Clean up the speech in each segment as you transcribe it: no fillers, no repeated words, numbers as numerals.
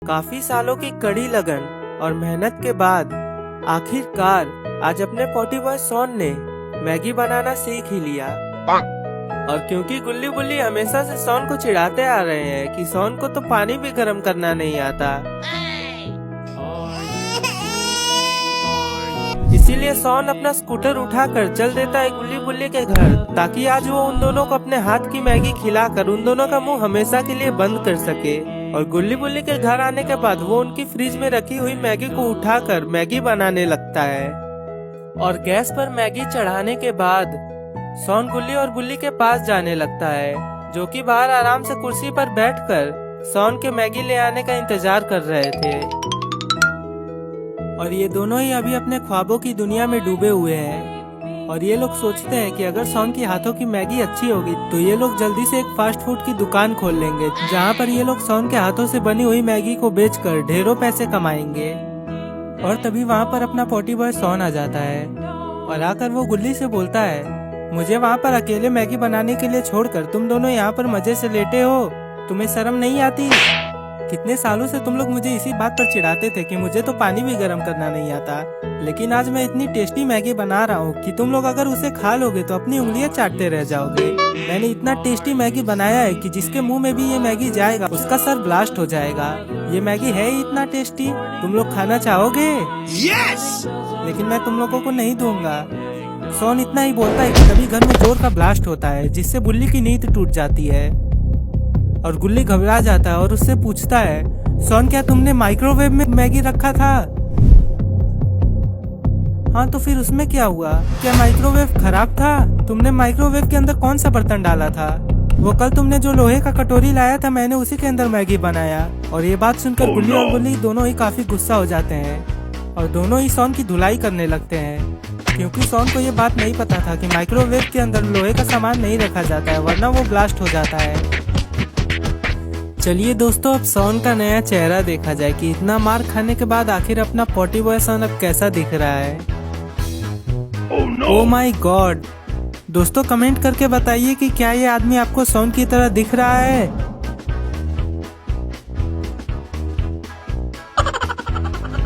काफी सालों की कड़ी लगन और मेहनत के बाद आखिरकार आज अपने पोटी बॉय सॉन ने मैगी बनाना सीख ही लिया। और क्योंकि गुल्ली बुल्ली हमेशा से सॉन को चिढ़ाते आ रहे हैं कि सॉन को तो पानी भी गर्म करना नहीं आता, इसीलिए सॉन अपना स्कूटर उठाकर चल देता है गुल्ली बुल्ली के घर, ताकि आज वो उन दोनों को अपने हाथ की मैगी खिलाकर उन दोनों का मुंह हमेशा के लिए बंद कर सके। और गुल्ली बुल्ली के घर आने के बाद वो उनकी फ्रिज में रखी हुई मैगी को उठाकर मैगी बनाने लगता है। और गैस पर मैगी चढ़ाने के बाद सॉन गुल्ली और बुल्ली के पास जाने लगता है, जो कि बाहर आराम से कुर्सी पर बैठकर सॉन के मैगी ले आने का इंतजार कर रहे थे। और ये दोनों ही अभी अपने ख्वाबों की दुनिया में डूबे हुए हैं। और ये लोग सोचते हैं कि अगर सॉन की हाथों की मैगी अच्छी होगी तो ये लोग जल्दी से एक फास्ट फूड की दुकान खोल लेंगे, जहाँ पर ये लोग सॉन के हाथों से बनी हुई मैगी को बेचकर ढेरों पैसे कमाएंगे। और तभी वहाँ पर अपना पोटी बॉय सॉन आ जाता है और आकर वो गुल्ली से बोलता है, मुझे वहाँ पर अकेले मैगी बनाने के लिए छोड़कर तुम दोनों यहाँ पर मजे से लेटे हो, तुम्हें शर्म नहीं आती? कितने सालों से तुम लोग मुझे इसी बात पर चिढ़ाते थे कि मुझे तो पानी भी गर्म करना नहीं आता, लेकिन आज मैं इतनी टेस्टी मैगी बना रहा हूँ कि तुम लोग अगर उसे खा लोगे तो अपनी उंगलियां चाटते रह जाओगे। मैंने इतना टेस्टी मैगी बनाया है कि जिसके मुंह में भी ये मैगी जाएगा उसका सर ब्लास्ट हो जाएगा। ये मैगी है ही इतना टेस्टी, तुम लोग खाना चाहोगे? यस! लेकिन मैं तुम लोगों को नहीं दूंगा। सॉन इतना ही बोलता है कि तभी घर में जोर का ब्लास्ट होता है, जिससे बुल्ली की नींद टूट जाती है। और गुल्ली घबरा जाता है और उससे पूछता है, सॉन क्या तुमने माइक्रोवेव में मैगी रखा था? हाँ तो फिर उसमें क्या हुआ? क्या माइक्रोवेव खराब था? तुमने माइक्रोवेव के अंदर कौन सा बर्तन डाला था? वो कल तुमने जो लोहे का कटोरी लाया था मैंने उसी के अंदर मैगी बनाया। और ये बात सुनकर गुल्ली और बुल्ली दोनों ही काफी गुस्सा हो जाते हैं और दोनों ही सॉन की धुलाई करने लगते हैं, क्योंकि सॉन को ये बात नहीं पता था कि माइक्रोवेव के अंदर लोहे का सामान नहीं रखा जाता है, वरना वो ब्लास्ट हो जाता है। चलिए दोस्तों, अब सॉन का नया चेहरा देखा जाए कि इतना मार खाने के बाद आखिर अपना पोटी बॉय सॉन अब कैसा दिख रहा है। Oh my God! दोस्तों कमेंट करके बताइए कि क्या ये आदमी आपको सॉन की तरह दिख रहा है?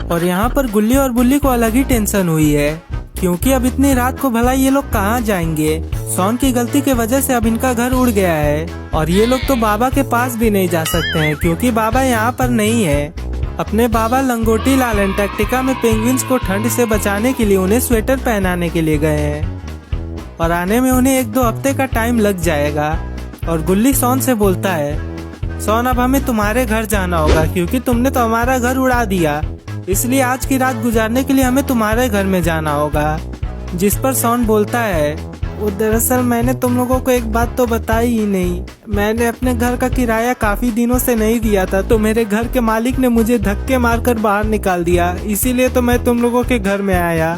और यहाँ पर गुल्ली और बुल्ली को अलग ही टेंशन हुई है, क्योंकि अब इतनी रात को भला ये लोग कहाँ जाएंगे? सॉन की गलती की वजह से अब इनका घर उड़ गया है और ये लोग तो बाबा के पास भी नहीं जा सकते हैं, क्योंकि बाबा यहाँ पर नहीं है। अपने बाबा लंगोटी लाल एंटार्क्टिका में पेंगुइन्स को ठंड से बचाने के लिए उन्हें स्वेटर पहनाने के लिए गए हैं और आने में उन्हें 1-2 हफ्ते का टाइम लग जाएगा। और गुल्ली सॉन से बोलता है, सॉन अब हमें तुम्हारे घर जाना होगा, क्योंकि तुमने तो हमारा घर उड़ा दिया, इसलिए आज की रात गुजारने के लिए हमें तुम्हारे घर में जाना होगा। जिस पर सॉन बोलता है, वो दरअसल मैंने तुम लोगों को एक बात तो बताई ही नहीं, मैंने अपने घर का किराया काफी दिनों से नहीं दिया था, तो मेरे घर के मालिक ने मुझे धक्के मारकर बाहर निकाल दिया, इसीलिए तो मैं तुम लोगों के घर में आया।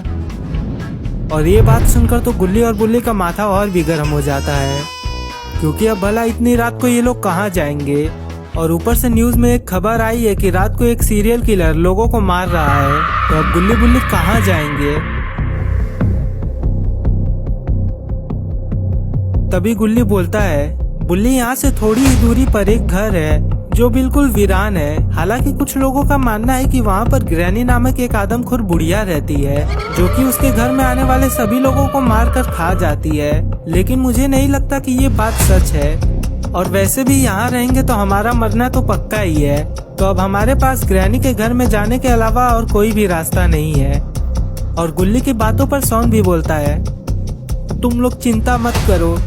और ये बात सुनकर तो गुल्ली और बुल्ली का माथा और भी गर्म हो जाता है, क्योंकि अब भला इतनी रात को ये लोग कहाँ जाएंगे। और ऊपर से न्यूज में एक खबर आई है कि रात को एक सीरियल किलर लोगों को मार रहा है, तो अब गुल्ली बुल्ली कहाँ जाएंगे? तभी गुल्ली बोलता है, बुल्ली यहाँ से थोड़ी ही दूरी पर एक घर है जो बिल्कुल वीरान है। हालांकि कुछ लोगों का मानना है कि वहाँ पर ग्रैनी नामक एक आदमखोर बुढ़िया रहती है, जो कि उसके घर में आने वाले सभी लोगों को मारकर खा जाती है, लेकिन मुझे नहीं लगता कि ये बात सच है। और वैसे भी यहाँ रहेंगे तो हमारा मरना तो पक्का ही है, तो अब हमारे पास ग्रैनी के घर में जाने के अलावा और कोई भी रास्ता नहीं है। और गुल्ली की बातों पर सॉन भी बोलता है, तुम लोग चिंता मत करो,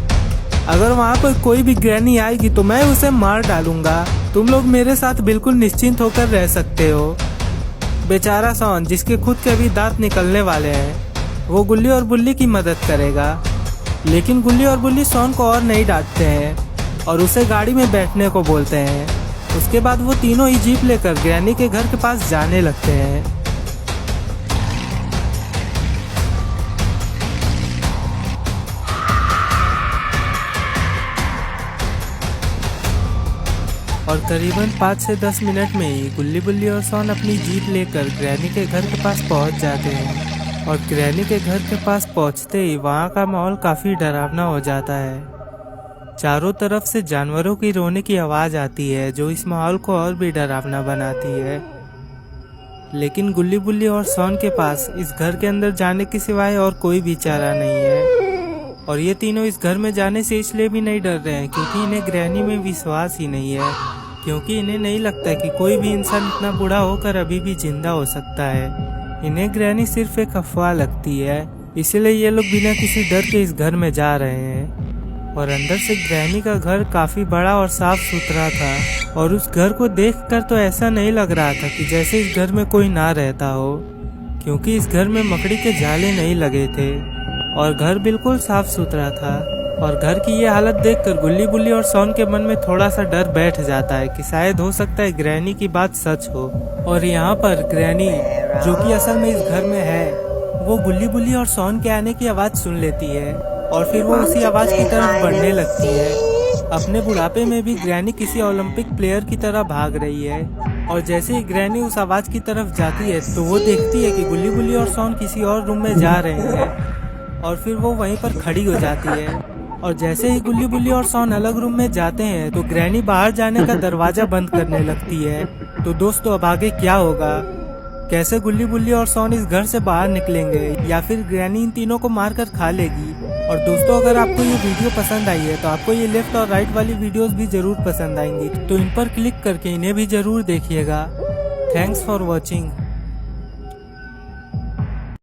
अगर वहाँ पर कोई भी ग्रैनी आएगी तो मैं उसे मार डालूंगा, तुम लोग मेरे साथ बिल्कुल निश्चिंत होकर रह सकते हो। बेचारा सॉन, जिसके खुद के अभी दांत निकलने वाले हैं, वो गुल्ली और बुल्ली की मदद करेगा। लेकिन गुल्ली और बुल्ली सॉन को और नहीं डांटते हैं और उसे गाड़ी में बैठने को बोलते हैं। उसके बाद वो तीनों ही जीप लेकर ग्रैनी के घर के पास जाने लगते हैं। और करीबन 5 से 10 मिनट में ही गुल्ली बुल्ली और सॉन अपनी जीप लेकर ग्रैनी के घर के पास पहुंच जाते हैं। और ग्रैनी के घर के पास पहुंचते ही वहां का माहौल काफी डरावना हो जाता है, चारों तरफ से जानवरों की रोने की आवाज आती है जो इस माहौल को और भी डरावना बनाती है। लेकिन गुल्ली बुल्ली और सॉन के पास इस घर के अंदर जाने के सिवाय और कोई भी चारा नहीं है। और ये तीनों इस घर में जाने से इसलिए भी नहीं डर रहे हैं क्योंकि इन्हें ग्रैनी में विश्वास ही नहीं है, क्योंकि इन्हें नहीं लगता कि कोई भी इंसान इतना बूढ़ा होकर अभी भी जिंदा हो सकता है। इन्हें ग्रैनी सिर्फ एक अफवाह लगती है, इसीलिए ये लोग बिना किसी डर के इस घर में जा रहे हैं। और अंदर से ग्रैनी का घर काफी बड़ा और साफ सुथरा था और उस घर को देखकर तो ऐसा नहीं लग रहा था कि जैसे इस घर में कोई ना रहता हो, क्योंकि इस घर में मकड़ी के जाले नहीं लगे थे और घर बिल्कुल साफ सुथरा था। और घर की ये हालत देखकर गुल्ली बुल्ली और सॉन के मन में थोड़ा सा डर बैठ जाता है कि शायद हो सकता है ग्रैनी की बात सच हो। और यहाँ पर ग्रैनी, जो कि असल में इस घर में है, वो गुल्ली बुल्ली और सॉन के आने की आवाज सुन लेती है और फिर वो उसी आवाज की तरफ बढ़ने लगती है। अपने बुढ़ापे में भी ग्रैनी किसी ओलंपिक प्लेयर की तरह भाग रही है। और जैसे ही ग्रैनी उस आवाज की तरफ जाती है तो वो देखती है कि गुल्ली बुल्ली और सॉन किसी और रूम में जा रहे हैं और फिर वो वहीं पर खड़ी हो जाती है। और जैसे ही गुल्ली बुल्ली और सॉन अलग रूम में जाते हैं तो ग्रैनी बाहर जाने का दरवाजा बंद करने लगती है। तो दोस्तों, अब आगे क्या होगा? कैसे गुल्ली बुल्ली और सॉन इस घर से बाहर निकलेंगे या फिर ग्रैनी इन तीनों को मारकर खा लेगी? और दोस्तों, अगर आपको ये वीडियो पसंद आई है तो आपको ये लेफ्ट और राइट वाली वीडियोस भी जरूर पसंद आएंगी, तो इन पर क्लिक करके इन्हें भी जरूर देखिएगा। Thanks for watching.